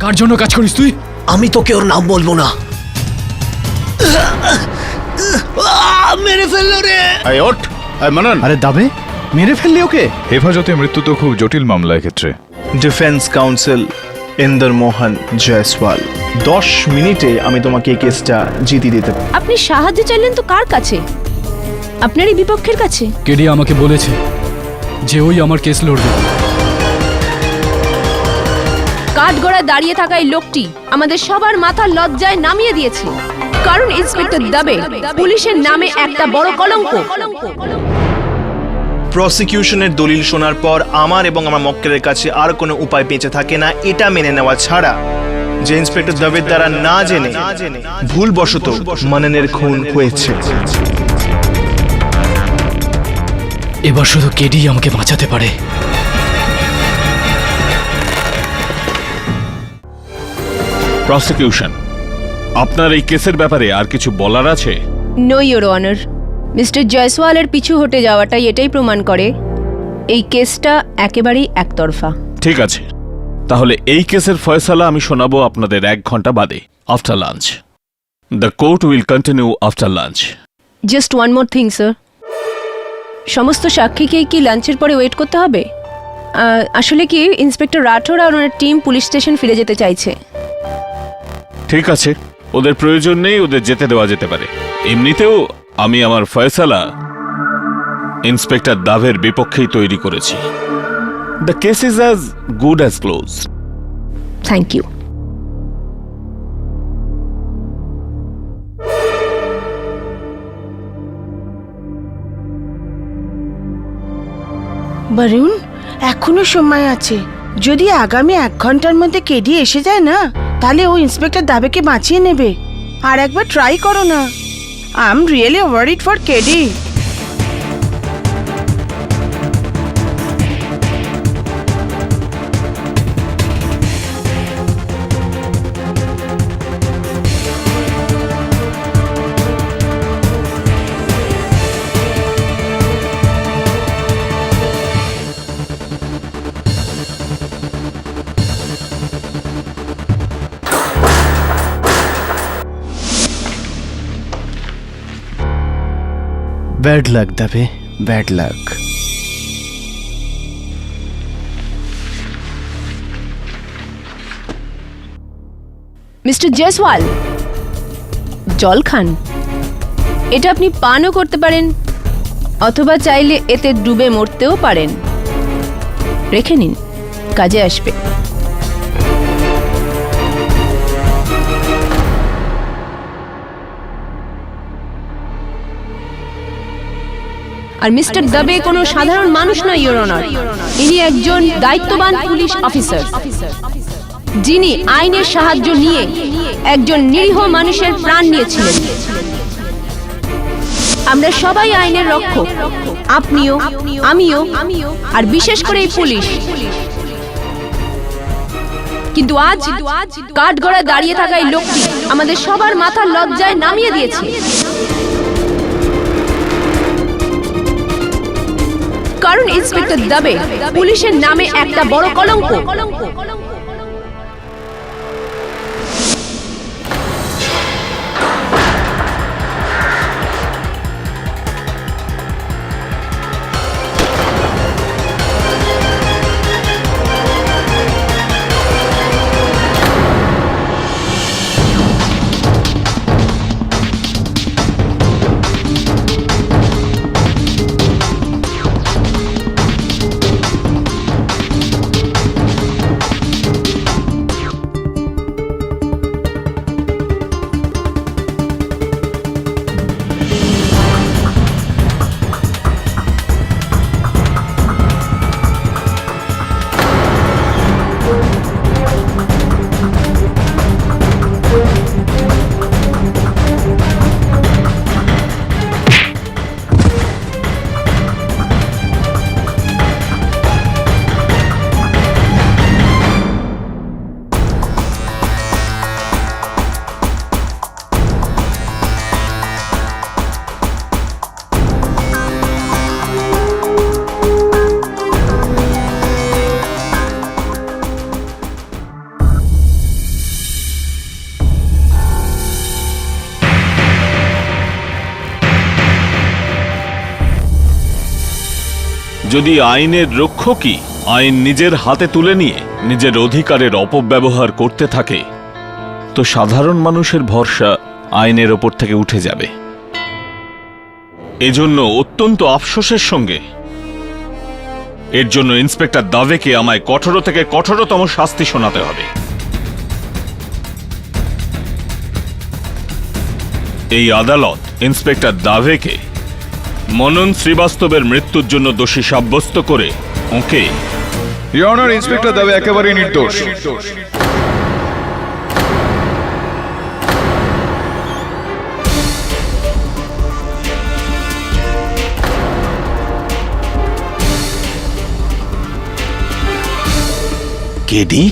কার জন্য কাজ করিস তুই? আমি তোকে ওর নাম বলবো না। মেরে ফেললো রে। এই ওঠ, এই মানন। আরে দাবে মেরে ফেললি ওকে? হেফাজতে মৃত্যু তো খুব জটিল মামলা এক্ষেত্রে। ডিফেন্স কাউন্সিল ইন্দর মোহন জয়সওয়াল, 10 মিনিটে আমি তোমাকে এই কেসটা জিতিয়ে দিতে পারি। আপনি সাহায্য চাইলেন তো কার কাছে? আপনারই বিপক্ষের কাছে। কেডি আমাকে বলেছে যে ওই আমার কেস লড়বে। কাঠগড়ায় দাঁড়িয়ে থাকা এই লোকটি আমাদের সবার মাথা লজ্জায় নামিয়ে দিয়েছে, কারণ ইন্সপেক্টর দাবে পুলিশের নামে একটা বড় কলঙ্ক। প্রসিকিউশনের দলিল শোনার পর আমার এবং আমার মক্কেলের কাছে আর কোনো উপায় বেঁচে থাকে না এটা মেনে নেওয়া ছাড়া যে ইন্সপেক্টর দাবের দ্বারা না জেনে ভুলবশত মাননের খুন হয়েছে। এবার শুধু কেডি আমাকে বাঁচাতে পারে। প্রসিকিউশন, আপনার এই কেসের ব্যাপারে আর কিছু বলার আছে? নো ইওর অনার, মিস্টার জয়সওয়ালের পিছু হটে যাওয়াটাই এটাই প্রমাণ করে এই কেসটা একেবারেই একতরফা। ঠিক আছে, তাহলে এই কেসের ফয়সালা আমি শোনাবো আপনাদের 1 ঘন্টা বাদে, after lunch. The court will continue after lunch. Just one more thing sir, সমস্ত সাক্ষীকেই কি লাঞ্চের পরে ওয়েট করতে হবে? আসলে কি ইন্সপেক্টর রাঠোর আর ওনার টিম পুলিশ স্টেশন ফিরে যেতে চাইছে। ঠিক আছে, ওদের প্রয়োজন নেই, ওদের যেতে দেওয়া যেতে পারে। এমনিতেও আমি আমার ফয়সালা ইন্সপেক্টর দাভের বিপক্ষেই তৈরি করেছি। The case is as good as close. Thank you. Barun, এখনো সময় আছে। যদি আগামী 1 ঘন্টার মধ্যে কেডি এসে যায় না, তাহলে ও ইন্সপেক্টর দাবেকে বাঁচিয়ে নেবে। আর একবার ট্রাই করো না। I am really worried for KD. Bad luck Dabe, bad luck. Mister Jaiswal, জল খান। এটা আপনি পানও করতে পারেন, অথবা চাইলে এতে ডুবে মরতেও পারেন। রেখে নিন, কাজে আসবে। আর মিস্টার দাবে কোনো সাধারণ মানুষ নয় ইওর অনার, ইনি একজন দায়িত্ববান পুলিশ অফিসার, যিনি আইনের সাহায্য নিয়ে একজন নিরীহ মানুষের প্রাণ নিয়েছিলেন। আমরা সবাই আইনের রক্ষক, আপনিও, আমিও, আর বিশেষ করে এই পুলিশ। কিন্তু আজ কাঠগড়ায় দাঁড়িয়ে থাকা এই লোকটি আমাদের সবার মাথা লজ্জায় নামিয়ে দিয়েছে, কারণ ইন্সপেক্টর দাবে পুলিশের নামে একটা বড় কলঙ্ক। যদি আইনের রক্ষকই আইন নিজের হাতে তুলে নিয়ে নিজের অধিকারের অপব্যবহার করতে থাকে, তো সাধারণ মানুষের ভরসা আইনের ওপর থেকে উঠে যাবে। এজন্য অত্যন্ত আফসোসের সঙ্গে এর জন্য ইন্সপেক্টর দাভেকে আমায় কঠোর থেকে কঠোরতম শাস্তি শোনাতে হবে। এই আদালত ইন্সপেক্টর দাভেকে মনন শ্রীবাস্তবের মৃত্যুর জন্য দোষী সাব্যস্ত করে ওকে ইওর অনার, ইন্সপেক্টর দাবে একেবারেই নির্দোষ। কেডি,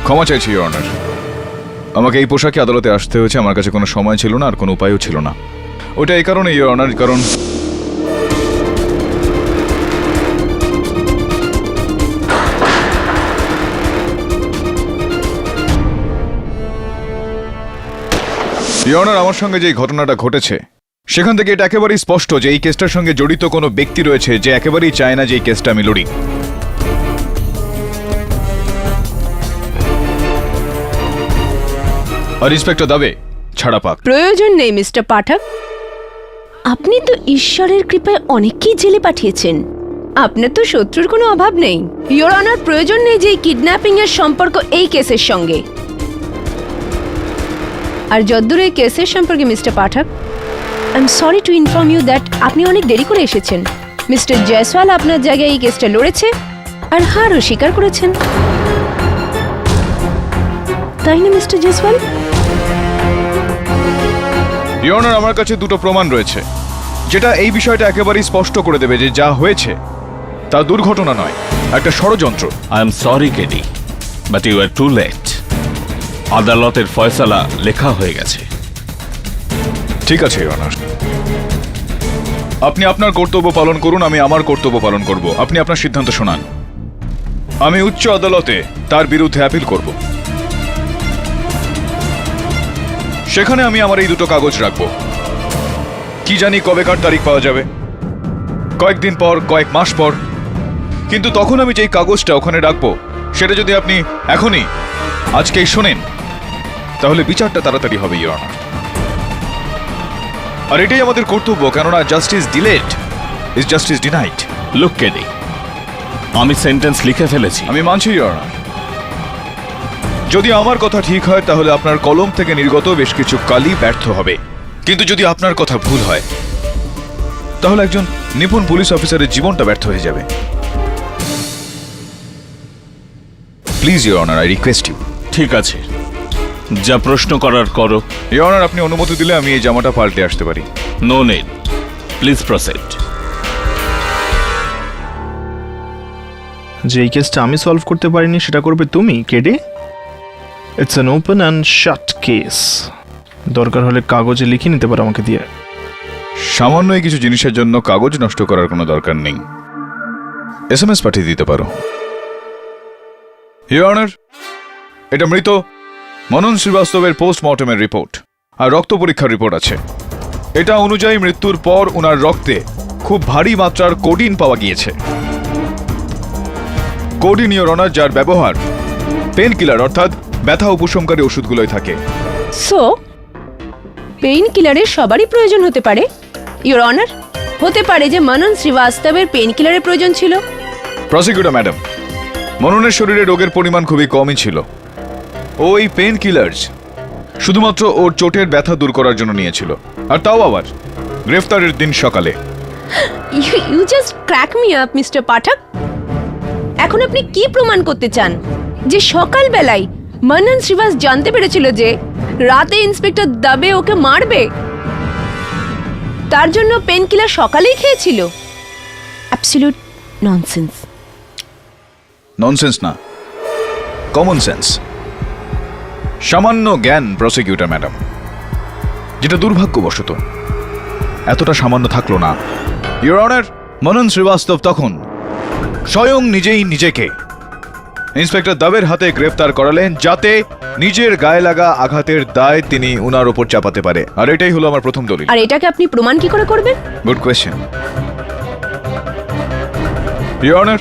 ক্ষমা চাইছি ইওর অনার, আমাকে এই পোশাকে আদালতে আসতে হয়েছে। আমার কাছে কোনো সময় ছিল না আর কোনো উপায়ও ছিল না। ওটা এই কারণে ইওর অনার, কারণ ইওর অনার, আমার সঙ্গে যে ঘটনাটা ঘটেছে সেখান থেকে এটা একেবারেই স্পষ্ট যে এই কেসটার সঙ্গে জড়িত কোনো ব্যক্তি রয়েছে যে একেবারেই চায় না যে এই কেসটা আমি লড়ি। আর ইন্সপেক্টর দাবে ছাড়া পাক। প্রয়োজন নেই মিস্টার পাঠক। আপনি তো ঈশ্বরের কৃপায় অনেককেই জেলে পাঠিয়েছেন। আপনার তো শত্রুর কোনো অভাব নেই। ইওর অনার, প্রয়োজন নেই যে কিডন্যাপিং এর সম্পর্ক এই কেসের সঙ্গে। আর যদ্দূর এই কেসের সম্পর্কে mister Pathak, I am sorry to inform you that আপনি অনেক দেরি করে এসেছেন। মিস্টার জয়সওয়াল আপনার জায়গায় এই কেসটা লড়েছে আর হারও স্বীকার করেছেন, তাই না মিস্টার জয়সওয়াল? ইওর অনার, আমার কাছে দুটো প্রমাণ রয়েছে যেটা এই বিষয়টা একেবারেই স্পষ্ট করে দেবে যে যা হয়েছে তা দুর্ঘটনা নয়, একটা ষড়যন্ত্র। I am sorry Katie, but you are too late. আদালতের ফয়সালা লেখা হয়ে গেছে। ঠিক আছে ইওর অনার, আপনি আপনার কর্তব্য পালন করুন, আমি আমার কর্তব্য পালন করব। আপনি আপনার সিদ্ধান্ত শোনান। আমি উচ্চ আদালতে তার বিরুদ্ধে অ্যাপিল করব। সেখানে আমি আমার এই দুটো কাগজ রাখবো। কি জানি কবেকার তারিখ পাওয়া যাবে, কয়েকদিন পর, কয়েক মাস পর। কিন্তু তখন আমি যেই কাগজটা ওখানে রাখবো সেটা যদি আপনি এখনই আজকেই শোনেন তাহলে বিচারটা তাড়াতাড়ি হবে ইওর অনার। আর এটাই আমাদের কর্তব্য, কেননা justice delayed is justice denied. Look Katie, আমি সেন্টেন্স লিখে ফেলেছি। আমি মানছি ইওর অনার, যদি আমার কথা ঠিক হয় তাহলে আপনার কলম থেকে নির্গত বেশ কিছু কালি ব্যর্থ হবে। কিন্তু যদি আপনার কথা ভুল হয় তাহলে একজন নিপুণ পুলিশ অফিসারের জীবনটা ব্যর্থ হয়ে যাবে। Please your honour, I request you. ঠিক আছে, যা প্রশ্ন করার করো। ইওর অনার, আপনি অনুমতি দিলে আমি এই জামাটা পাল্টে আসতে পারি। No need, please proceed. যে এই কেসটা আমি সলভ করতে পারিনি সেটা করবে তুমি, Katie. It's an open and shut case. দরকার হলে কাগজে লিখে নিতে পারো আমাকে দিয়ে। সামান্য এই কিছু জিনিসের জন্য কাগজ নষ্ট করার কোনো দরকার নেই, SMS পাঠিয়ে দিতে পারো। ইওর অনার, এটা মৃত মনন শ্রীবাস্তবের পোস্টমর্টমের রিপোর্ট আর রক্ত পরীক্ষার রিপোর্ট আছে। এটা অনুযায়ী মৃত্যুর পর ওনার রক্তে খুব ভারী মাত্রার কোডিন পাওয়া গিয়েছে। কোডিন ইওর অনার, যার ব্যবহার পেন কিলার অর্থাৎ ব্যথা উপশমকারী ওষুধগুলোই থাকে। সো পেইন কিলারের সবারই প্রয়োজন হতে পারে ইওর অনার। হতে পারে যে মনন শ্রীবাস্তবের পেইন কিলারের প্রয়োজন ছিল। প্রসিকিউটর ম্যাডাম, মননের শরীরে রোগের পরিমাণ খুবই কমই ছিল। ওই পেন কিলার্স শুধুমাত্র ওর চোটের ব্যথা দূর করার জন্য নিয়েছিল, আর তাও আবার গ্রেফতারের দিন সকালে। You just crack me up mister Pathak. এখন আপনি কি প্রমাণ করতে চান যে সকালবেলায় মনন শ্রীবাস জানতে পেরেছিল যে রাতে ইন্সপেক্টর দাবে ওকে মারবে, তার জন্য পেন কিলার সকালেই খেয়েছিল? Absolute nonsense. ননসেন্স না, কমন সেন্স। সামান্য জ্ঞান প্রসিকিউটর ম্যাডাম, যেটা দুর্ভাগ্যবশত এতটা সামান্য থাকলো না। ইওর অনার, মনন শ্রীবাস্তব তখন স্বয়ং নিজেই নিজেকে ইন্সপেক্টর দাবের হাতে গ্রেফতার করালেন, যাতে নিজের গায়ে লাগা আঘাতের দায় তিনি উনার ওপর চাপাতে পারে। আর এটাই হলো আমার প্রথম দলিল। আর এটাকে আপনি প্রমাণ কি করে করবেন? Good question. ইওর অনার,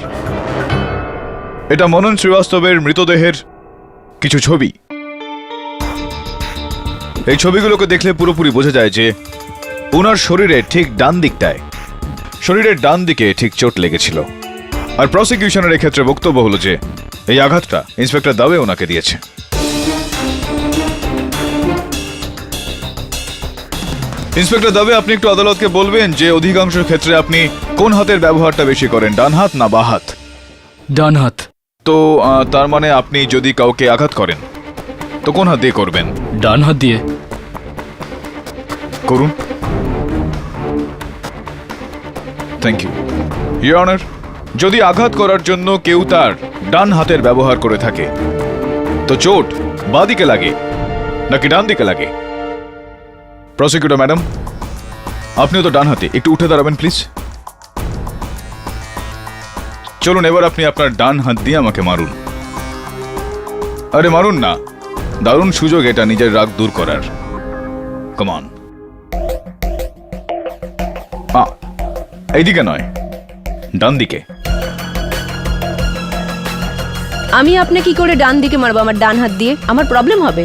এটা মনন শ্রীবাস্তবের মৃতদেহের কিছু ছবি। এই ছবিগুলোকে দেখলে পুরোপুরি বোঝা যায় যে উনার শরীরে ঠিক ডান দিকটায়, শরীরের ডান দিকে ঠিক চোট লেগেছিল। আর প্রসিকিউশনের এক্ষেত্রে বক্তব্য হলো যে এই আঘাতটা ইন্সপেক্টর দাবে ওনাকে দিয়েছে। ইন্সপেক্টর দাবে, আপনি একটু আদালতকে বলবেন যে অধিকাংশ ক্ষেত্রে আপনি কোন হাতের ব্যবহারটা বেশি করেন, ডান হাত না বাঁ হাত? ডান হাত। তো তার মানে আপনি যদি কাউকে আঘাত করেন তো কোন হাত দিয়ে করবেন? ডান হাত দিয়ে। করুন। Thank you your honour. যদি আঘাত করার জন্য কেউ তার ডান হাতের ব্যবহার করে থাকে তো চোট বাঁ দিকে লাগে নাকি ডান দিকে লাগে? প্রসিকিউটর ম্যাডাম, আপনিও তো ডান হাতে, একটু উঠে দাঁড়াবেন প্লিজ। চলুন এবার আপনি আপনার ডান হাত দিয়ে আমাকে মারুন। আরে মারুন না, দারুণ সুযোগ এটা নিজের রাগ দূর করার। Come on. এইদিকে নয়, ডান দিকে। আমি আপনি কি করে ডান দিকে মারবো আমার ডান হাত দিয়ে? আমার প্রবলেম হবে।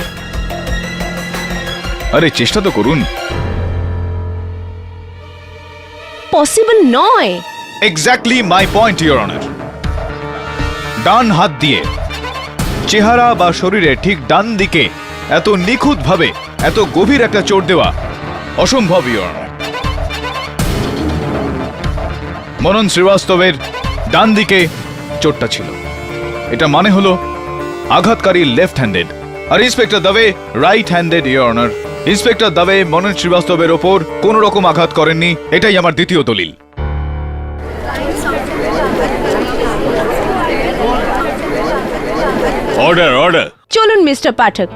আরে চেষ্টা তো করুন। পসিবল নয়। Exactly my point your honour. ডান হাত দিয়ে চেহারা বা শরীরে ঠিক ডান দিকে এত নিখুঁতভাবে এত গভীর একটা চোট দেওয়া অসম্ভব ইওর অনার। মনন শ্রীবাস্তবের ডান দিকে চোটটা ছিল, এটা মানে হলো আঘাতকারী লেফট হ্যান্ডেড আর inspector Dabe right handed your honour. Inspector Dabe Manan শ্রীবাস্তবের ওপর কোন রকম আঘাত করেননি, এটাই আমার দ্বিতীয় দলিল। Order order. চলুন মিস্টার পাঠক,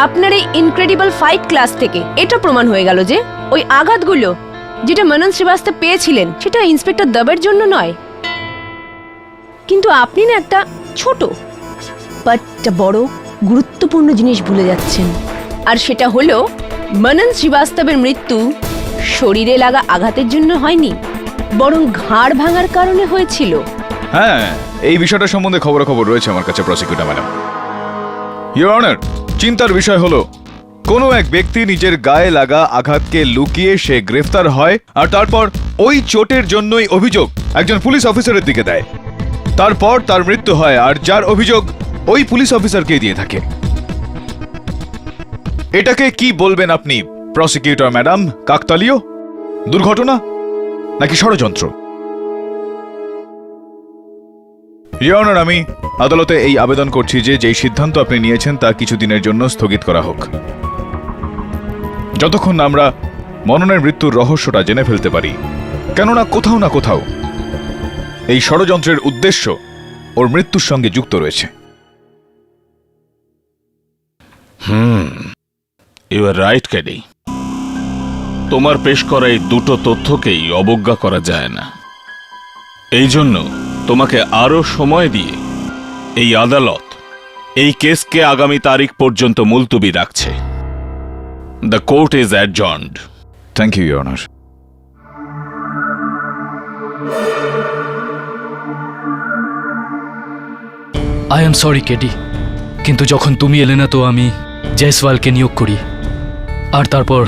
আপনার এই ইনক্রেডিবল ফাইট ক্লাস থেকে এটা প্রমাণ হয়ে গেল যে ওই আঘাতগুলো যেটা মনন শ্রীবাস্তব পেয়েছিলেন সেটা ইন্সপেক্টর দাবের জন্য নয়, কিন্তু আপনি না একটা ছোট বাট বড় গুরুত্বপূর্ণ জিনিস ভুলে যাচ্ছেন। আর সেটা হলো মনন শ্রীবাস্তবের মৃত্যু শরীরে লাগা আঘাতের জন্য হয়নি, বরং ঘাড় ভাঙার কারণে হয়েছিল। হ্যাঁ, এই বিষয়টা সম্বন্ধে খবরাখবর রয়েছে আমার কাছে প্রসিকিউটর ম্যাডাম। ইওর অনার, চিন্তার বিষয় হলো কোনো এক ব্যক্তি নিজের গায়ে লাগা আঘাতকে লুকিয়ে সে গ্রেফতার হয় আর তারপর ওই চোটের জন্যই অভিযোগ একজন পুলিশ অফিসারের দিকে দেয়। তারপর তার মৃত্যু হয় আর যার অভিযোগ ওই পুলিশ অফিসারকে দিয়ে থাকে। এটাকে কি বলবেন আপনি প্রসিকিউটর ম্যাডাম? কাকতালীয়, দুর্ঘটনা নাকি ষড়যন্ত্র? ইওর অনার, আমি আদালতে এই আবেদন করছি যে যেই সিদ্ধান্ত আপনি নিয়েছেন তা কিছুদিনের জন্য স্থগিত করা হোক, যতক্ষণ না আমরা মননের মৃত্যুর রহস্যটা জেনে ফেলতে পারি। কেননা কোথাও না কোথাও এই ষড়যন্ত্রের উদ্দেশ্য ওর মৃত্যুর সঙ্গে যুক্ত রয়েছে। You are right Katie. তোমার পেশ করা এই দুটো তথ্যকেই অবজ্ঞা করা যায় না। এই জন্য তোমাকে আরো সময় দিয়ে এই আদালত এই কেসকে আগামী তারিখ পর্যন্ত মুলতুবি রাখছে। The court is adjourned. Thank you your honour. I am sorry KD, কিন্তু যখন তুমি এলে না তো আমি জয়সওয়ালকে নিয়োগ করি। আর তারপর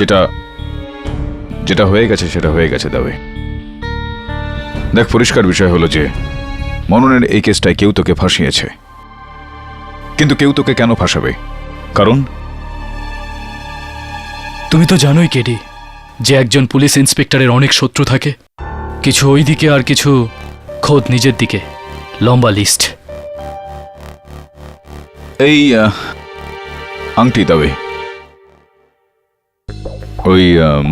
যেটা হয়ে গেছে সেটা হয়ে গেছে দাবে। দেখ, পরিষ্কার বিষয় হলো যে মননের এই কেসটায় কেউ তোকে ফাঁসিয়েছে, কিন্তু কেউ তোকে কেন ফাঁসাবে? কারণ তুমি তো জানোই কেডি যে একজন পুলিশ ইন্সপেক্টরের অনেক শত্রু থাকে, কিছু ওই দিকে আর কিছু খোদ নিজের দিকে, লম্বা লিস্ট। এই আংটি দাবে, ওই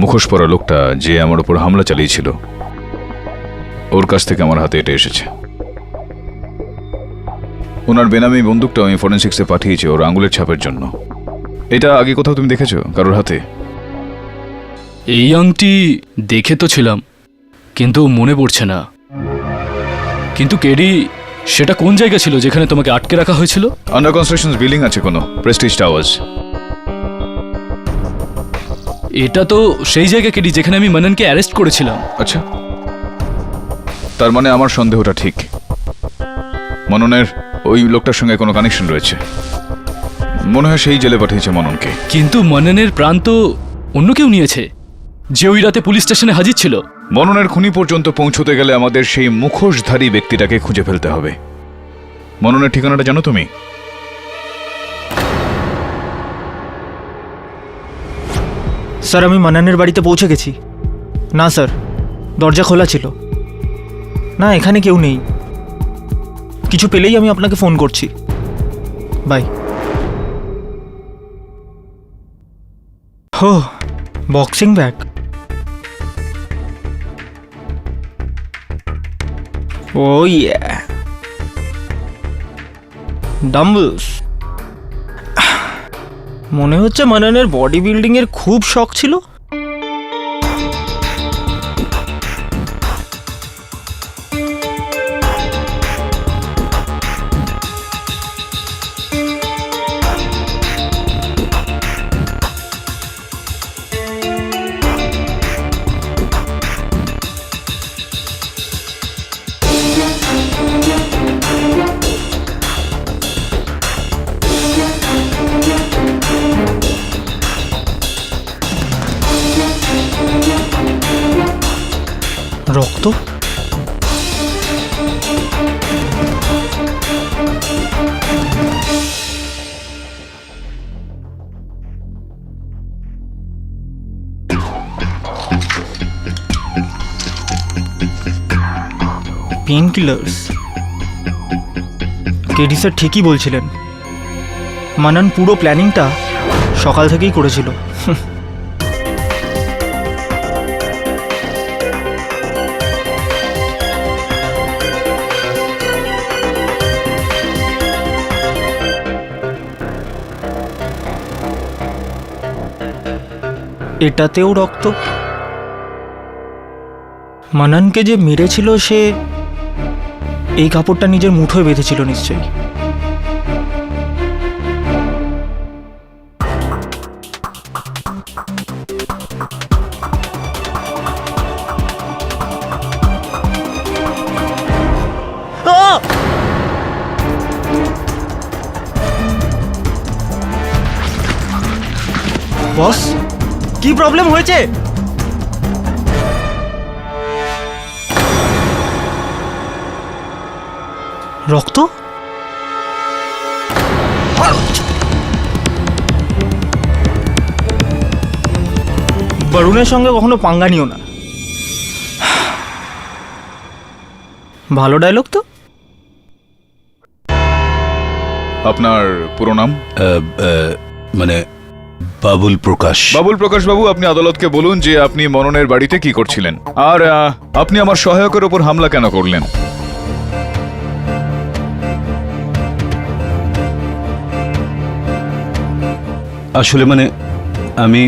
মুখোশ পরা লোকটা যে আমার উপর হামলা চালিয়েছিল ওর কাছ থেকে আমার হাতে এটা এসেছে। ওনার বেনামি বন্দুকটা আমি ফরেন্সিক্সে পাঠিয়েছি ওর আঙুলের ছাপের জন্য। এটা আগে কোথাও তুমি দেখেছো কারোর হাতে? এই আংটি দেখে তো ছিলাম, কিন্তু মনে পড়ছে না। কিন্তু কেডি, সেটা কোন জায়গা ছিল যেখানে তোমাকে আটকে রাখা হয়েছিল? আন্ডার কনস্ট্রাকশন বিল্ডিং আছে কোনো, প্রেস্টিজ টাওয়ার্স। এটা তো সেই জায়গা কেডি যেখানে আমি মননকে অ্যারেস্ট করেছিলাম। আচ্ছা, তার মানে আমার সন্দেহটা ঠিক। মননের ওই লোকটার সঙ্গে কোনো কানেকশন রয়েছে। মনে হয় সেই জেলে পাঠিয়েছে মননকে। কিন্তু মননের প্রাণ তো অন্য কেউ নিয়েছে, যে ওই রাতে পুলিশ স্টেশনে হাজির ছিল। মননের খুনি পর্যন্ত পৌঁছতে গেলে আমাদের সেই মুখোশধারী ব্যক্তিটাকে খুঁজে ফেলতে হবে। মননের ঠিকানাটা জানো তুমি? স্যার, আমি মান্নানের বাড়িতে পৌঁছে গেছি। না স্যার, দরজা খোলা ছিল। না, এখানে কেউ নেই। কিছু পেলেই আমি আপনাকে ফোন করছি। বাই। হো, বক্সিং ব্যাগ। ও ইয়া, ডাম্বলস। মনে হচ্ছে মান্নানের বডি বিল্ডিং এর খুব শখ ছিল। রক্ত। Pen killers. কেডি স্যার ঠিকই বলছিলেন। মান্নান পুরো প্ল্যানিংটা সকাল থেকেই করেছিল। এটাতেও রক্ত। মান্নানকে যে মেরেছিল সে এই কাপড়টা নিজের মুঠোয় বেঁধেছিল নিশ্চয়ই। বস, কি প্রবলেম হয়েছে? রক্ত। বরুণের সঙ্গে কখনো পাঙ্গা নিও না। ভালো ডায়লগ তো। আপনার পুরো নাম? মানে বাবুল প্রকাশ। বাবুল প্রকাশ বাবু, আপনি আদালতকে বলুন যে আপনি মননের বাড়িতে কি করছিলেন, আর আপনি আমার সহায়কের ওপর হামলা কেন করলেন? আসলে মানে আমি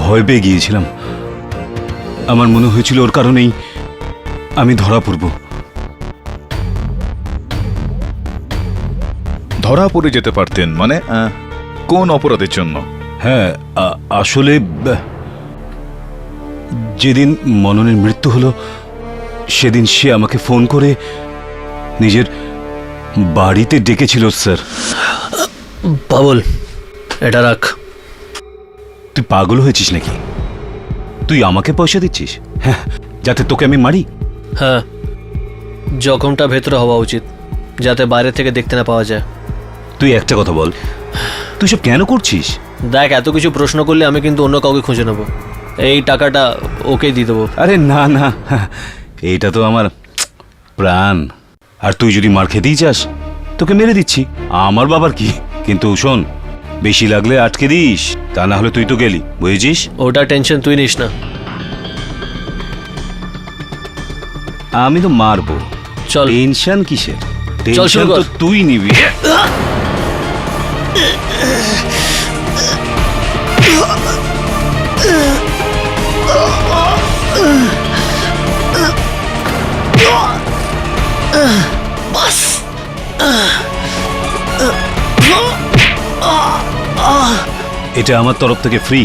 ভয় পেয়ে গিয়েছিলাম। আমার মনে হয়েছিল ওর কারণেই আমি ধরা পড়ব। ধরা পড়ে যেতে পারতেন মানে? কোন অপরাধের জন্য? হ্যাঁ, আসলে যেদিন মননের মৃত্যু হলো সেদিন সে আমাকে ফোন করে নিজের বাড়িতে ডেকেছিল স্যার। বাবুল, এটা রাখ। তুই পাগল হয়েছিস নাকি? তুই আমাকে পয়সা দিচ্ছিস? হ্যাঁ, যাতে তোকে আমি মারি? হ্যাঁ, জখমটা ভেতরে হওয়া উচিত, যাতে বাইরে থেকে দেখতে না পাওয়া যায়। তুই একটা কথা বল, তুই সব কেন করছিস? দেখ, এত কিছু প্রশ্ন করলে আমি কিন্তু অন্য কাউকে খুঁজে নেব। এই টাকাটা ওকে দিয়ে দেবো। আরে না না, এইটা তো আমার প্রাণ। আর তুই যদি মার খেতেই চাস তোকে মেরে দিচ্ছি, আমার বাবার কি। কিন্তু শোন, বেশি লাগলে আটকে দিস, তা না হলে তুই তো গেলি, বুঝেছিস? ওটা টেনশন তুই নিস না। আমি তো মারবো, চল। টেনশন কিসের? চল, শুরু টেনশন কর। তো তুই নিবি। এটা আমার তরফ থেকে ফ্রি।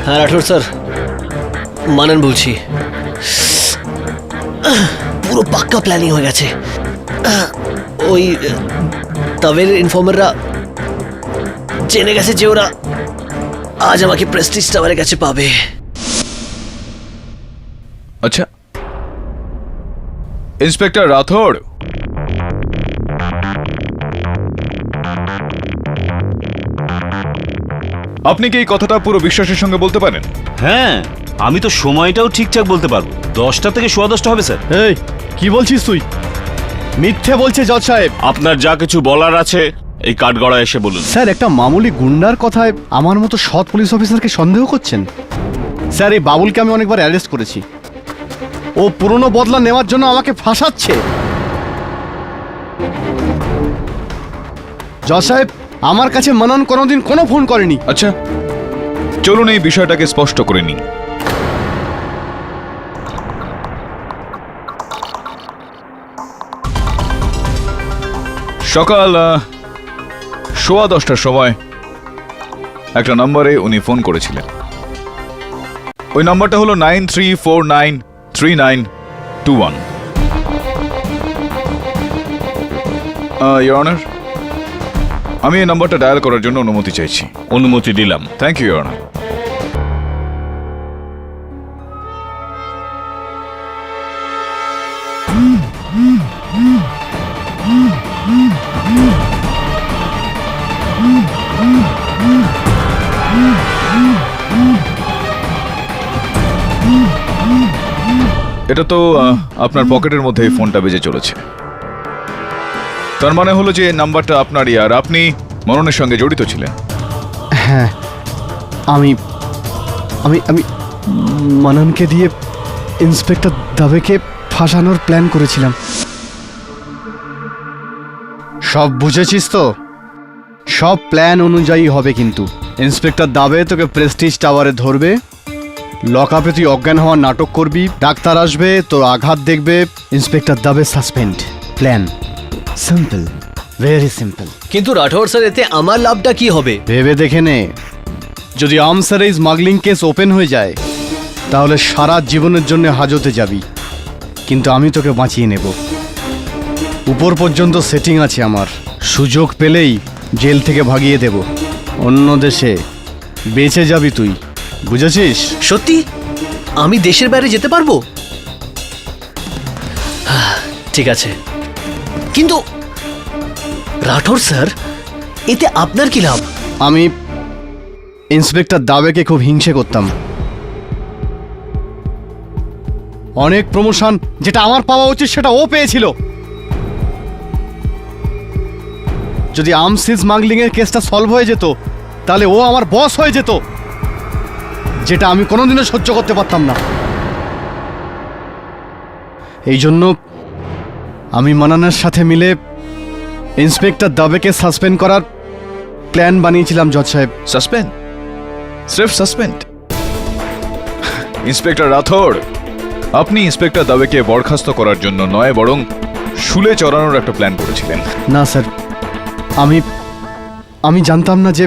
হ্যাঁ রাঠোর স্যার, মানন বলছি। পুরো পাক্কা প্ল্যানিং হয়ে গেছে। ওই তাবের ইনফর্মাররা জেনে গেছে যে ওরা আজ আমাকে প্রেস্টিজ টাওয়ারের কাছে পাবে। আচ্ছা ইন্সপেক্টর রাথোর, আপনি কি এই কথাটা পুরো বিশ্বাসের সঙ্গে বলতে পারেন? হ্যাঁ, আমি তো সময়টাও ঠিকঠাক বলতে পারবো। 10টা থেকে 10:15 হবে স্যার। এই কি বলছিস তুই? মিথ্যে বলছে জজ সাহেব। আপনার যা কিছু বলার আছে এই কাঠগড়া এসে বলুন। স্যার, একটা মামুলি গুন্ডার কথায় আমার মতো সৎ পুলিশ অফিসারকে সন্দেহ করছেন? স্যার, এই বাবুলকে আমি অনেকবার অ্যারেস্ট করেছি। ও পুরনো বদলা নেওয়ার জন্য আমাকে ফাঁসাচ্ছে। জজ সাহেব, আমার কাছে মানন কোনোদিন কোনো ফোন করেনি। আচ্ছা চলুন এই বিষয়টাকে স্পষ্ট করে নিই। সকাল 10:15টার সময় একটা নম্বরে উনি ফোন করেছিলেন। ওই নাম্বারটা হলো 93493921। ইওর অনার, আমি এই নাম্বারটা ডায়াল করার জন্য অনুমতি চাইছি। অনুমতি দিলাম। Thank you your honour. এটা তো আপনার পকেটের মধ্যে এই ফোনটা বেজে চলেছে। তার মানে হলো যে নাম্বারটা আপনারই আর আপনি মননের সঙ্গে জড়িত ছিলেন। হ্যাঁ, আমি আমি আমি মাননকে দিয়ে ইন্সপেক্টর দাবেকে ফাঁসানোর প্ল্যান করেছিলাম। সব বুঝেছিস তো? সব প্ল্যান অনুযায়ী হবে, কিন্তু ইন্সপেক্টর দাবে তোকে প্রেস্টিজ টাওয়ারে ধরবে, লকআপে তুই অজ্ঞান হওয়ার নাটক করবি, ডাক্তার আসবে, তোর আঘাত দেখবে, inspector Dabe suspend. Plan simple, very simple. কিন্তু রাঠোর স্যার, এতে আমার লাভটা কি হবে? ভেবে দেখে নে, যদি আমসারে স্মাগলিং কেস ওপেন হয়ে যায় তাহলে সারা জীবনের জন্য হাজতে যাবি, কিন্তু আমি তোকে বাঁচিয়ে নেব। উপর পর্যন্ত সেটিং আছে আমার, সুযোগ পেলেই জেল থেকে ভাগিয়ে দেব। অন্য দেশে বেঁচে যাবি তুই, বুঝেছিস? সত্যি আমি দেশের বাইরে যেতে পারবো? ঠিক আছে, কিন্তু রাঠোর স্যার, এতে আপনার কি লাভ? আমি ইন্সপেক্টর দাবেকে খুব হিংসে করতাম। অনেক প্রমোশন যেটা আমার পাওয়া উচিত সেটা ও পেয়েছিল। যদি আর্মস স্মাগলিং এর কেসটা সলভ হয়ে যেত তাহলে ও আমার বস হয়ে যেত, যেটা আমি কোনোদিনও সহ্য করতে পারতাম না। এই জন্য আমি মানানের সাথে মিলে ইন্সপেক্টর দাবেকে সাসপেন্ড করার প্ল্যান বানিয়েছিলাম জজ সাহেব। সাসপেন্ড? স্রেফ সাসপেন্ড? ইন্সপেক্টর রাথোর, আপনি ইন্সপেক্টর দাবেকে বরখাস্ত করার জন্য নয়, বরং শুলে চড়ানোর একটা প্ল্যান করেছিলেন। না স্যার, আমি জানতাম না যে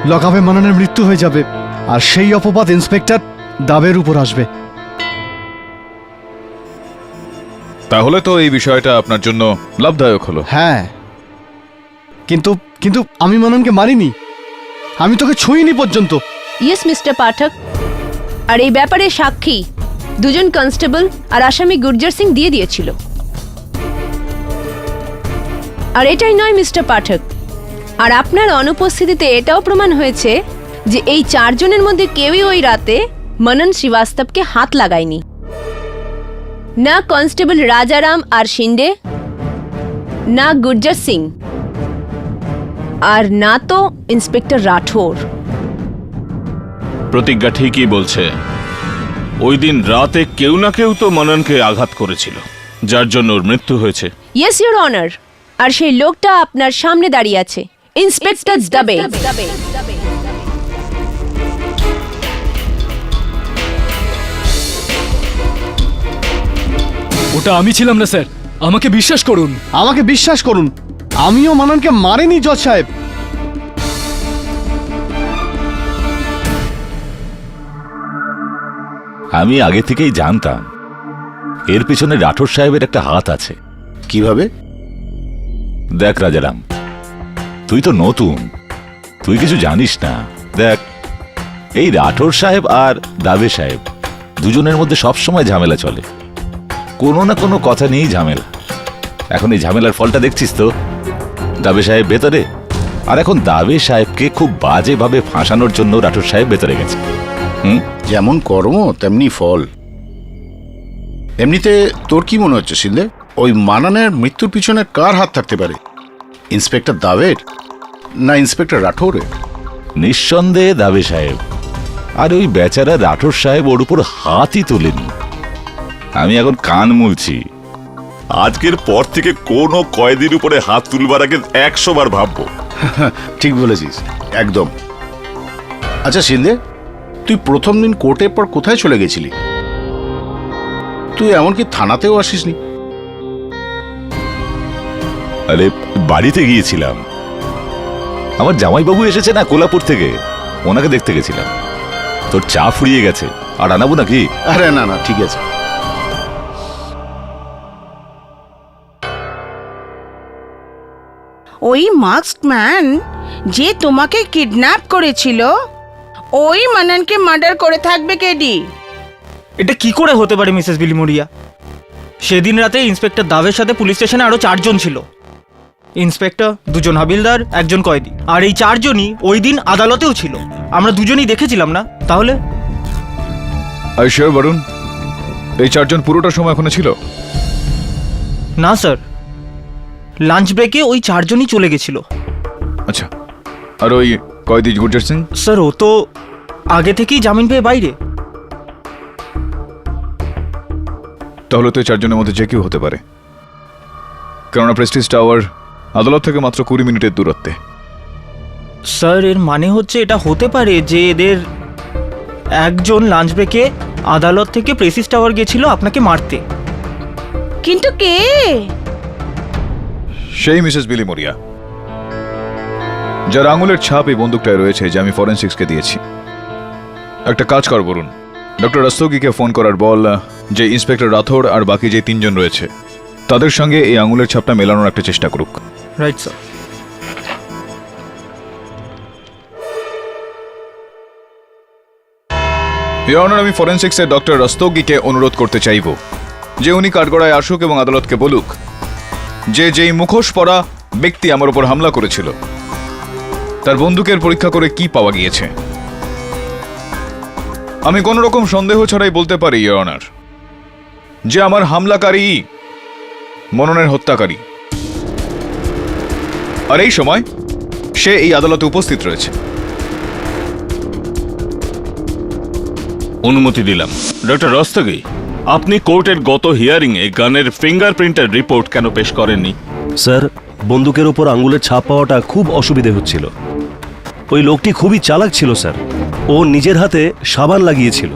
লকআপে মানানের মৃত্যু হয়ে যাবে, আর সেই অপবাদ ইন্সপেক্টর দাবের উপর আসবে। তাহলে তো এই বিষয়টা আপনার জন্য লাভদায়ক হলো। হ্যাঁ, কিন্তু কিন্তু আমি মাননকে মারিনি, আমি তোকে ছুঁইনি পর্যন্ত। ইয়েস মিস্টার পাঠক, আর এই ব্যাপারে সাক্ষী দুজন কনস্টেবল আর আসামি গুর্জর সিং দিয়ে দিয়েছিল। আর এটাই নয় মিস্টার পাঠক, আর আপনার অনুপস্থিতিতে এটাও প্রমাণ হয়েছে যে এই চারজনের মধ্যে কেউই ওই রাতে মনন শ্রীবাস্তবকে হাত লাগায়নি। না কনস্টেবল রাজারাম আর শিন্ডে, না গুর্জর সিং, আর না তো ইন্সপেক্টর রাঠোর। প্রতিজ্ঞা ঠিকই বলছে। ওই দিন রাতে কেউ না কেউ তো মননকে আঘাত করেছিল, যার জন্য ওর মৃত্যু হয়েছে। ইয়েস ইওর অনার, আর সেই লোকটা আপনার সামনে দাঁড়িয়ে আছে, ইন্সপেক্টর দাবে। ওটা আমি ছিলাম না স্যার, আমাকে বিশ্বাস করুন। আমাকে বিশ্বাস করুন, আমিও মানানকে মারিনি জজ সাহেব। আমি আগে থেকেই জানতাম এর পিছনে রাঠোর সাহেবের একটা হাত আছে। কিভাবে? দেখ রাজারাম, তুই তো নতুন, তুই কিছু জানিস না। দেখ, এই রাঠোর সাহেব আর দাবে সাহেব দুজনের মধ্যে সবসময় ঝামেলা চলে, কোনো না কোনো কথা নিয়েই ঝামেলা। এখন এই ঝামেলার ফলটা দেখছিস তো, দাবে সাহেব ভেতরে, আর এখন দাবে সাহেবকে খুব বাজেভাবে ফাঁসানোর জন্য রাঠোর সাহেব ভেতরে গেছে। যেমন কর্ম তেমনি ফল। এমনিতে তোর কি মনে হচ্ছে শিন্দে, ওই মানানের মৃত্যুর পিছনে কার হাত থাকতে পারে? ইন্সপেক্টর দাবের না ইন্সপেক্টর রাঠোরের? নিঃসন্দেহে দাবে সাহেব। আর ওই বেচারা রাঠোর সাহেব ওর উপর হাতই তোলেনি। আমি এখন কান মুলছি, আজকের পর থেকে কোনো কয়েদির উপরে হাত তুলবার আগে 100 বার ভাববো। ঠিক বলেছিস, একদম। আচ্ছা শিন্দে, তুই প্রথম দিন কোর্টের পর কোথায় চলে গেছিলি? তুই এমনকি থানাতেও আসিসনি। আরে বাড়িতে গিয়েছিলাম, আমার জামাইবাবু এসেছে না কোলাপুর থেকে, ওনাকে দেখতে গেছিলাম। তোর চা ফুরিয়ে গেছে, আর আনাবো নাকি? আরে না না, ঠিক আছে। ওই মাস্কড ম্যান যে তোমাকে কিডন্যাপ করেছিল, ওই মানানকে মার্ডার করে থাকবে কেডি। এটা কি করে হতে পারে মিসেস বিলিমোরিয়া? সেদিন রাতে ইন্সপেক্টর দাবের সাথে পুলিশ স্টেশনে আরো 4 জন ছিল। ইন্সপেক্টর, 2 জন হাবিলদার, 1 জন কয়েদি। আর এই 4 জনই ওই দিন আদালতেও ছিল। আমরা দুজনই দেখেছিলাম না? তাহলে আই শিওর বরুণ, এই 4 জন পুরোটা সময় ওখানে ছিল? না স্যার, লাঞ্চ ব্রেকে ওই 4 জনই চলে গেছিল। আচ্ছা, আর ওই কয়েদি গুরজার সিং? স্যার, ও তো আগে থেকেই জামিন পেয়ে বাইরে। তাহলে তো এই 4 জনের মধ্যে যে কেউ হতে পারে, কেননা প্রেস্টিজ টাওয়ার আদালত থেকে মাত্র 20 মিনিটের দূরত্বে। স্যার, এর মানে হচ্ছে এটা হতে পারে যে এদের একজন লাঞ্চ ব্রেকে আদালত থেকে প্রেস্টিজ টাওয়ার গেছিল আপনাকে মারতে। কিন্তু কে? সেই মিসেস বিলিমোরিয়া, যার আঙুলের ছাপ এই বন্দুকটায় রয়েছে, যে আমি ফরেন্সিক্সকে দিয়েছি। একটা কাজ কর বরুণ, ডক্টর রস্তোগিকে ফোন করার বল যে ইন্সপেক্টর রাথোর আর বাকি যে 3 জন রয়েছে তাদের সঙ্গে এই আঙুলের ছাপটা মেলানোর একটা চেষ্টা করুক। Right sir. ইওর অনার, আমি ফরেন্সিক্সের ডক্টর রস্তোগিকে অনুরোধ করতে চাইব যে উনি কাঠগড়ায় আসুক এবং আদালতকে বলুক যে যেই মুখোশ পরা ব্যক্তি আমার উপর হামলা করেছিল তার বন্দুকের পরীক্ষা করে কি পাওয়া গিয়েছে। আমি কোন রকম সন্দেহ ছাড়াই বলতে পারি ইওর অনার যে আমার হামলাকারী মননের হত্যাকারী, আর এই সময় সে এই আদালতে উপস্থিত রয়েছে। অনুমতি দিলাম। ডক্টর রস্তগি, আপনি কোর্টের গত হিয়ারিংয়ে গানের ফিঙ্গারপ্রিন্টের রিপোর্ট কেন পেশ করেননি? স্যার, বন্দুকের ওপর আঙ্গুলের ছাপ পাওয়াটা খুব অসুবিধে হচ্ছিল। ওই লোকটি খুবই চালাক ছিল স্যার, ও নিজের হাতে সাবান লাগিয়েছিল,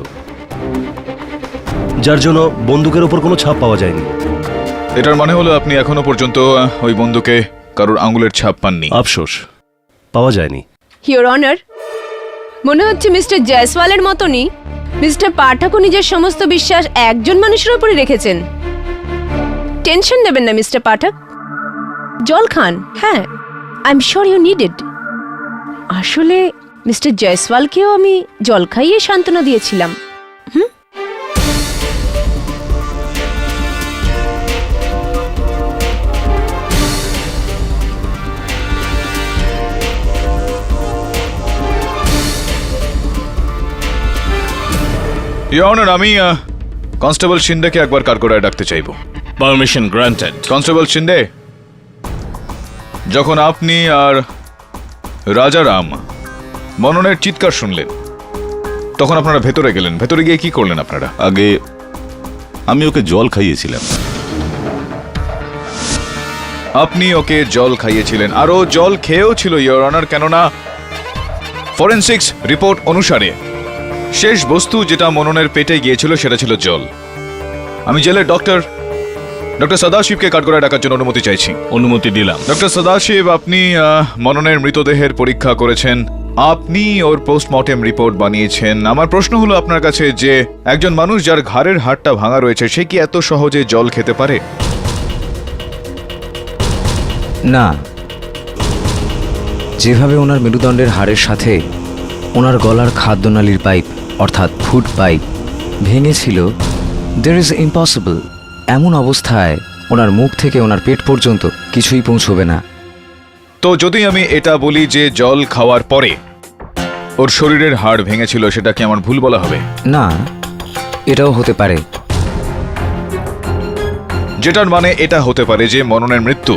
যার জন্য বন্দুকের ওপর কোনো ছাপ পাওয়া যায়নি। এটার মানে হলো আপনি এখনো পর্যন্ত ওই বন্দুকে কারোর আঙ্গুলের ছাপ পাননি? আফসোস, পাওয়া যায়নি। ইওর অনার, মনে হচ্ছে মিস্টার জয়সওয়ালের মতনই মিস্টার পাঠকও নিজের সমস্ত বিশ্বাস একজন মানুষের উপরে রেখেছেন। টেনশন নেবেন না মিস্টার পাঠক, জল খান। হ্যাঁ, I am sure you need it. আসলে মিস্টার জয়সওয়ালকেও আমি জল খাইয়ে সান্ত্বনা দিয়েছিলাম। ইওর অনার, আমি কনস্টেবল শিন্দেকে একবার কাঠগড়ায় ডাকতে চাইব। Permission granted. কনস্টেবল শিন্দে, যখন আপনি আর রাজারাম মননের চিৎকার শুনলেন তখন আপনারা ভেতরে গেলেন, ভেতরে গিয়ে কি করলেন আপনারা? আগে আমি ওকে জল খাইয়েছিলাম, আপনি ওকে জল খাইয়েছিলেন, আর ও জল খেয়েও ছিল ইওর অনার, কেননা ফরেনসিক্স রিপোর্ট অনুসারে শেষ বস্তু যেটা মননের পেটে গিয়েছিল সেটা ছিল জল। আমি জেলের ডক্টর সদাশিবকে কাঠগড়ায় ডাকার জন্য অনুমতি চাইছি। অনুমতি দিলাম। ডক্টর সদাশিব, আপনি মননের মৃতদেহের পরীক্ষা করেছেন, আপনি ওর পোস্টমর্টেম রিপোর্ট বানিয়েছেন। আমার প্রশ্ন হলো আপনার কাছে যে একজন মানুষ যার ঘাড়ের হাড়টা ভাঙা রয়েছে সে কি এত সহজে জল খেতে পারে? না, যেভাবে ওনার মেরুদণ্ডের হাড়ের সাথে ওনার গলার খাদ্যনালীর পাইপ অর্থাৎ ফুড পাইপ ভেঙেছিল, দের ইজ ইম্পসিবল। এমন অবস্থায় ওনার মুখ থেকে ওনার পেট পর্যন্ত কিছুই পৌঁছবে না। তো যদি আমি এটা বলি যে জল খাওয়ার পরে ওর শরীরের হাড় ভেঙেছিল, সেটা কি আমার ভুল বলা হবে? না, এটাও হতে পারে। যেটার মানে এটা হতে পারে যে মননের মৃত্যু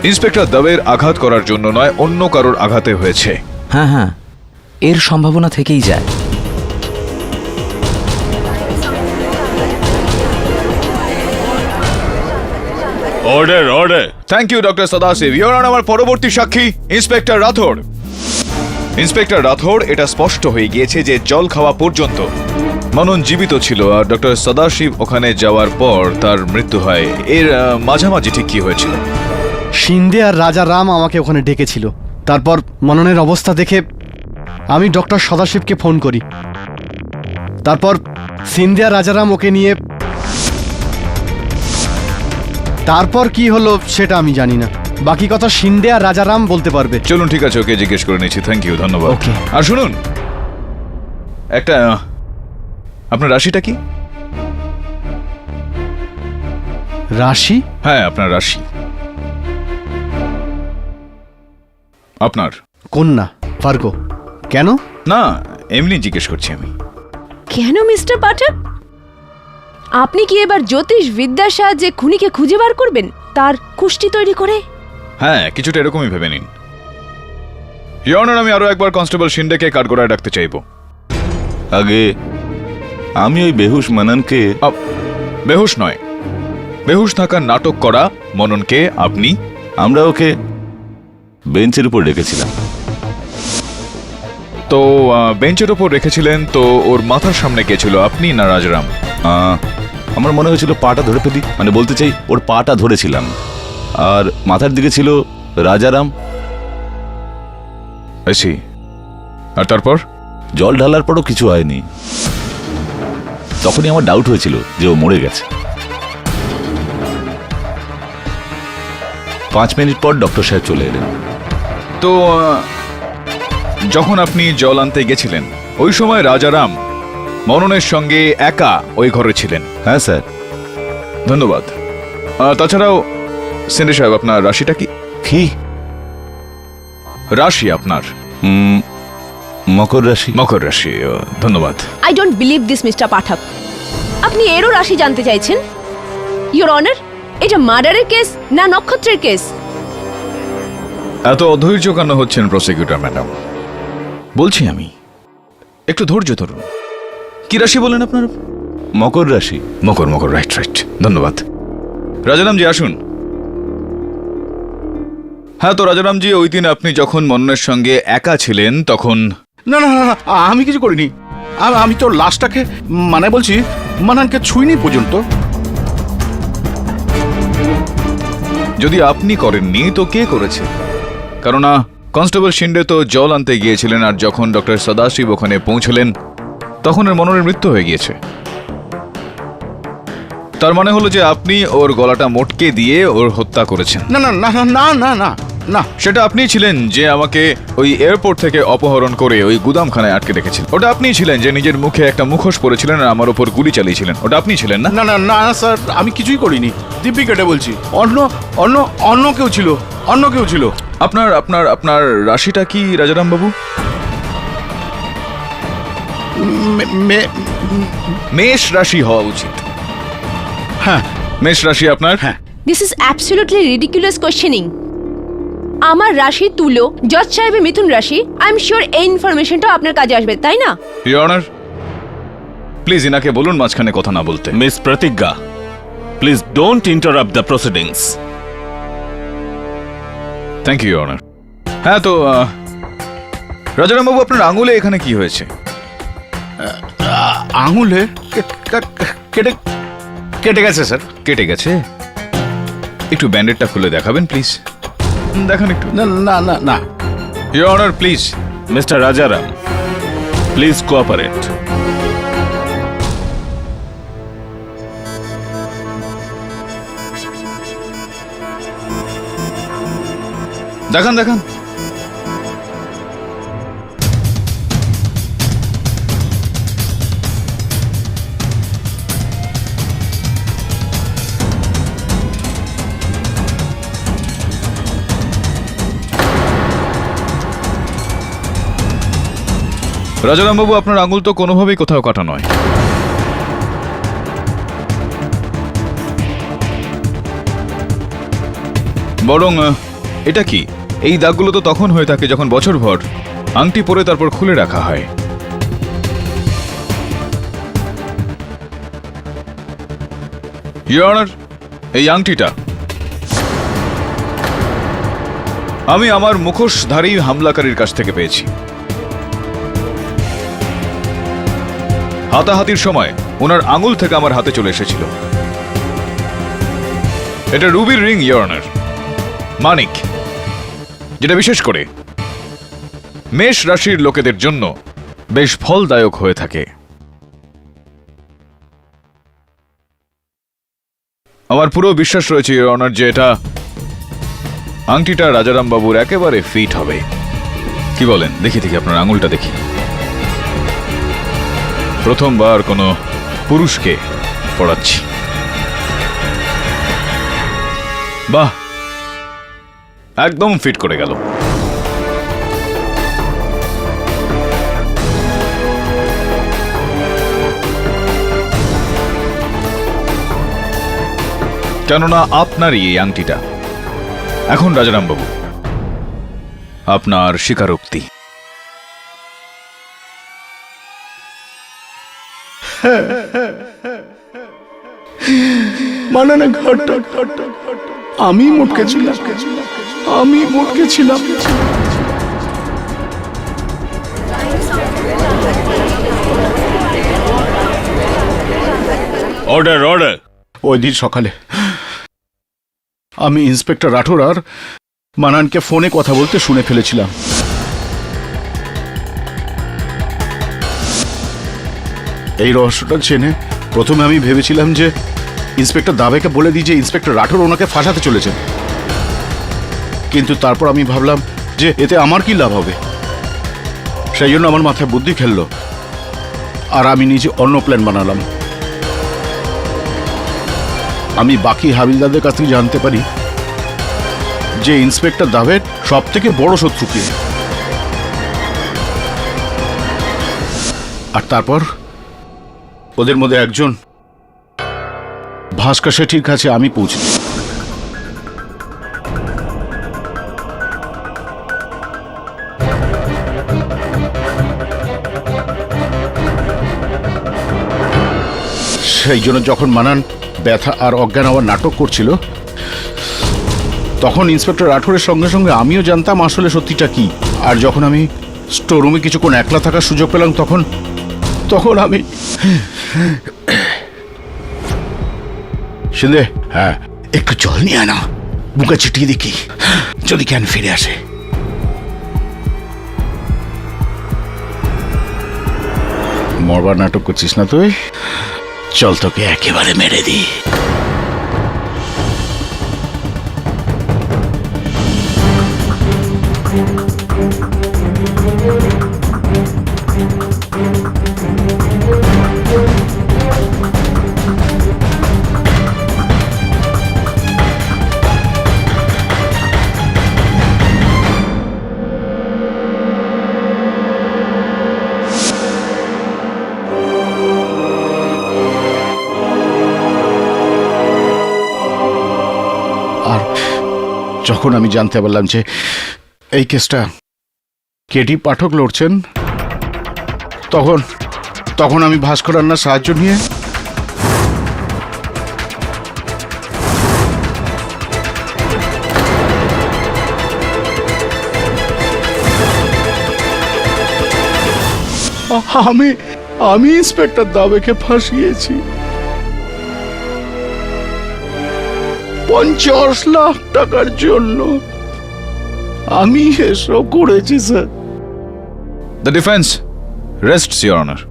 ইন্সপেক্টর দবের আঘাত করার জন্য নয়, অন্য কারোর আঘাতে হয়েছে। হ্যাঁ হ্যাঁ, এর সম্ভাবনা থেকেই যায়। Order order. Thank you doctor Sadashiv. Your honour, আমার পরবর্তী সাক্ষী ইন্সপেক্টর রাথোর। ইন্সপেক্টর রাথোর, এটা স্পষ্ট হয়ে গিয়েছে যে জল খাওয়া পর্যন্ত মনন জীবিত ছিল, আর ডক্টর সদাশিব ওখানে যাওয়ার পর তার মৃত্যু হয়। এর মাঝামাঝি ঠিক কি হয়েছিল? শিন্দে আর রাজা রাম আমাকে ওখানে ডেকেছিল। তারপর মননের অবস্থা দেখে আমি ডক্টর সদাশিবকে ফোন করি। তারপর শিন্দে আর রাজারাম ওকে নিয়ে, তারপর কি হলো সেটা আমি জানি না। বাকি কথা শিন্দে আর রাজারাম বলতে পারবে। চলুন, ঠিক আছে, ওকে জিজ্ঞেস করে নিচ্ছি। থ্যাংক ইউ, ধন্যবাদ। Okay. আর শুনুন, একটা আপনার রাশিটা কি? রাশি? হ্যাঁ, আপনার রাশি। আপনার কন্যা, ফার্গো। কেন? না, এমনি জিজ্ঞেস করছি আমি। কেন মিস্টার পাঠক? আপনি কি এবার জ্যোতিষ বিদ্যার সাহায্যে খুনিকে খুঁজে বার করবেন, তার কুষ্টি তৈরি করে? হ্যাঁ, কিছুটা এরকমই ভেবে নিন। ইওর অনার, আমি আরো একবার কনস্টেবল শিন্ডেকে কাঠগড়ায় ডাকতে চাইবো। আগে আমি ওই বেহুশ মানানকে। বেহুশ নয়, বেহুশ থাকার নাটক করা মননকে আপনি। আমরা ওকে বেঞ্চের উপর রেখেছিলাম। তো বেঞ্চের ওপর রেখেছিলেন, তো ওর মাথার সামনে কে ছিল, আপনি না রাজারাম? আমার মনে হয়েছিল পাটা ধরে ফেলি, মানে বলতে চাই ওর পাটা ধরেছিলাম, আর মাথার দিকে ছিল রাজারাম। আর তারপর জল ঢালার পরও কিছু হয়নি। তখনই আমার ডাউট হয়েছিল যে ও মরে গেছে। 5 মিনিট পর ডক্টর সাহেব চলে এলেন। তো যখন আপনি জল আনতে গেছিলেন ওই সময় রাজারাম মননের সঙ্গে একা ওই ঘরে ছিলেন? হ্যাঁ স্যার। ধন্যবাদ। তাছাড়াও সিন্ডে সাহেব, আপনার রাশিটা কি? কি রাশি আপনার? মকর রাশি। মকর রাশি, ধন্যবাদ। I don't believe this mister Pathak. আপনি এরও রাশি জানতে চাইছেন? ইওর অনার, এটা মার্ডারের কেস না নক্ষত্রের কেস? এত অধৈর্য কেন হচ্ছেন প্রসিকিউটর ম্যাডাম? বলছি আমি, একটু ধৈর্য ধরুন। কি রাশি বলেন আপনার? মকর রাশি। মকর, মকর, রাইট রাইট, ধন্যবাদ। রাজারামজি আসুন। হ্যাঁ, তো রাজারামজি, ওই দিন আপনি যখন মননের সঙ্গে একা ছিলেন তখন। না না না, আমি কিছু করিনি। আমি তো লাশটাকে, মানে বলছি মানানকে ছুঁইনি পর্যন্ত। যদি আপনি করেননি তো কে করেছে? কেননা কনস্টেবল শিন্ডে তো জল আনতে গিয়েছিলেন, আর যখন ডক্টর সদাশিব ওখানে পৌঁছলেন তখন ওর মননের মৃত্যু হয়ে গিয়েছে। তার মানে হলো যে আপনি ওর গলাটা মোটকে দিয়ে ওর হত্যা করেছেন। না না না না না না না, সেটা আপনিই ছিলেন যে আমাকে ওই এয়ারপোর্ট থেকে অপহরণ করে ওই গুদামখানায় আটকে রেখেছিলেন। ওটা আপনিই ছিলেন যে নিজের মুখে একটা মুখোশ পরেছিলেন আর আমার উপর গুলি চালিয়েছিলেন। ওটা আপনি ছিলেন না? না না না স্যার, আমি কিছুই করিনি। দিব্যি কেটে বলছি, অন্য অন্য অন্য কেউ ছিল, অন্য কেউ ছিল। আপনার আপনার আপনার রাশিটা কি রাজারাম বাবু? মেষ রাশি হওয়া উচিত। হ্যাঁ, মেষ রাশি আপনার? হ্যাঁ। This is absolutely ridiculous questioning. আমার রাশি তুলো, জজ সাহেবের মিথুন রাশি। আই এম শিওর এই ইনফরমেশনটা আপনার কাজে আসবে, তাই না? ইওর অনার, প্লিজ ইনাকে বলুন মাঝখানে কথা না বলতে। Miss Pratigya, please don't interrupt the proceedings. Thank you honour. হ্যাঁ, তো রাজারামবাবু, আপনার আঙুলে এখানে কি হয়েছে? আঙুলে কেটে কেটে গেছে স্যার। কেটে গেছে? একটু ব্যান্ডেডটা খুলে দেখাবেন প্লিজ। দেখান একটু। না না না না, your honour, please. Mister Rajaram, please cooperate. দেখান দেখান। রাজারামবাবু, আপনার আঙুল তো কোনোভাবেই কোথাও কাটা নয়। বরং এটা কি, এই দাগগুলো তো তখন হয়ে থাকে যখন বছরভর আংটি পরে তারপর খুলে রাখা হয়। ইওর অনার, এই আংটিটা আমি আমার মুখোশধারী হামলাকারীর কাছ থেকে পেয়েছি। হাতাহাতির সময় ওনার আঙুল থেকে আমার হাতে চলে এসেছিল। এটা রুবির রিং, ইওর অনার, মানিক, যেটা বিশেষ করে মেষ রাশির লোকেদের জন্য বেশ ফলদায়ক হয়ে থাকে। আমার পুরো বিশ্বাস রয়েছে, ইওর অনার, যে এটা আংটিটা রাজারাম বাবুর একেবারে ফিট হবে। কি বলেন? দেখি দেখি আপনার আঙুলটা দেখি। প্রথমবার কোনো পুরুষকে পড়াচ্ছি। বাহ, একদম ফিট করে গেল। কেননা আপনারই এই আংটিটা। এখন রাজারাম বাবু, আপনার স্বীকারোক্তি। মানে না, ঘরটা আমি মোটকে ছিলাম, আমি মোটকে ছিলাম। Order, order. ওই দিন সকালে আমি ইন্সপেক্টর রাঠোর আর মানানকে ফোনে কথা বলতে শুনে ফেলেছিলাম। এই রহস্যটা জেনে প্রথমে আমি ভেবেছিলাম যে ইন্সপেক্টর দাবেকে বলে দিই যে ইন্সপেক্টর রাঠোর ওনাকে ফাঁসাতে চলেছেন, কিন্তু তারপর আমি ভাবলাম যে এতে আমার কি লাভ হবে। সেই জন্য আমার মাথায় বুদ্ধি খেললো আর আমি নিজে অন্য প্ল্যান বানালাম। আমি বাকি হাবিলদারদের কাছ থেকে জানতে পারি যে ইন্সপেক্টর দাভের সব থেকে বড় শত্রু কে, আর তারপর ওদের মধ্যে একজন ভাস্কর শেঠির কাছে আমি পৌঁছে। সেই জন্য যখন মানান ব্যথা আর অজ্ঞান হওয়ার নাটক করছিল, তখন ইন্সপেক্টর রাঠোরের সঙ্গে সঙ্গে আমিও জানতাম আসলে সত্যিটা কি। আর যখন আমি স্টোররুমে কিছুক্ষণ একলা থাকার সুযোগ পেলাম, তখন আমি শিন্দে, হ্যাঁ, একটু জল নিয়ে আনা, বুকে ছিটিয়ে দেখি যদি জ্ঞান ফিরে আসে। মরবার নাটক করছিস না তুই? চল তোকে একেবারে মেরে দিই। যখন আমি জানতে পারলাম যে এই কেসটা কেডি পাঠক লড়ছেন, তখন আমি ভাস্কর আন্নার সাহায্য নিয়ে আমি ইন্সপেক্টর দাবেকে ফাঁসিয়েছি 50 লাখ টাকার জন্য আমি এসব করেছি sir. The defence রেস্টস your honour.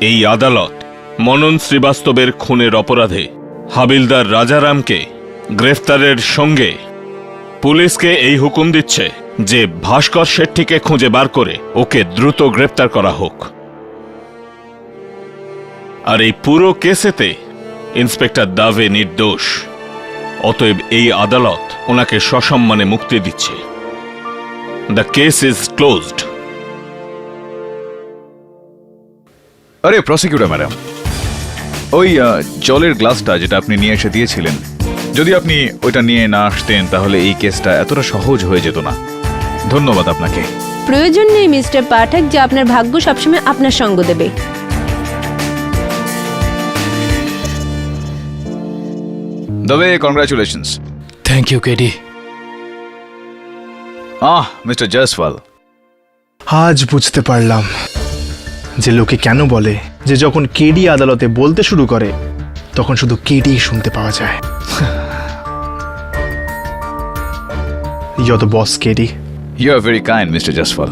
এই আদালত মনন শ্রীবাস্তবের খুনের অপরাধে হাবিলদার রাজারামকে গ্রেফতারের সঙ্গে পুলিশকে এই হুকুম দিচ্ছে যে ভাস্কর শেট্টিকে খুঁজে বার করে ওকে দ্রুত গ্রেফতার করা হোক। আর এই পুরো কেসেতে ইন্সপেক্টর দাবে নির্দোষ, অতএব এই আদালত ওনাকে সসম্মানে মুক্তি দিচ্ছে। The case is closed. আরে প্রসিকিউটর ম্যাডাম, ওই জলের গ্লাসটা যেটা আপনি নিয়ে এসে দিয়েছিলেন, যদি আপনি ওইটা নিয়ে না আসতেন তাহলে এই কেসটা এতটা সহজ হয়ে যেত না। ধন্যবাদ আপনাকে। প্রয়োজন নেই মিস্টার পাঠক, যে আপনার ভাগ্য সবসময় আপনার সঙ্গ দেবে। Dabe congratulations. Thank you KD. Mister Jaiswal, আজ বুঝতে পারলাম যে লোকে কেন বলে যে যখন কেডি আদালতে বলতে শুরু করে তখন শুধু কেডি শুনতে পাওয়া যায়। You're the boss, Katie. You are very kind mister Jaiswal.